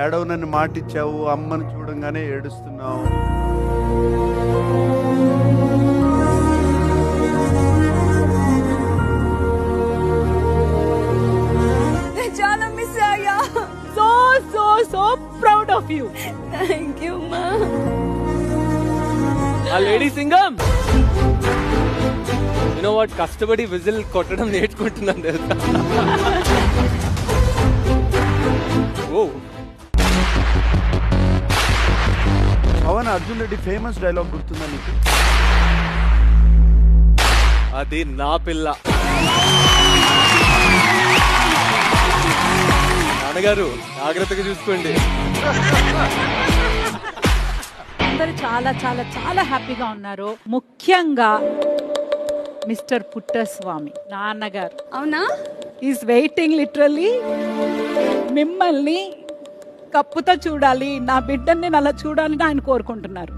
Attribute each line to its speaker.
Speaker 1: ఏడవనని మాట ఇచ్చావు, అమ్మని చూడంగానే ఏడుస్తున్నావు.
Speaker 2: చాలా మిస్ అయ్యా.
Speaker 3: So proud of you.
Speaker 2: Thank you మా.
Speaker 4: ఆ లేడీ సింగం యూనో వాట్, కష్టపడి విజిల్ కొట్టడం నేర్చుకుంటున్నాను తెలుసా. ఓ
Speaker 1: పవన్ అర్జున్ రెడ్డి ఫేమస్ డైలాగ్ గుర్తుందా నీకు?
Speaker 4: అది నా పిల్ల. నాన్నగారు జాగ్రత్తగా చూసుకోండి.
Speaker 3: అందరూ చాలా చాలా చాలా హ్యాపీగా ఉన్నారు. ముఖ్యంగా మిస్టర్ పుట్టస్వామి నాన్నగారు
Speaker 2: అవునా?
Speaker 3: Is waiting literally. మిమ్మల్ని కప్పుతో చూడాలి, నా బిడ్డని అలా చూడాలని ఆయన కోరుకుంటున్నారు.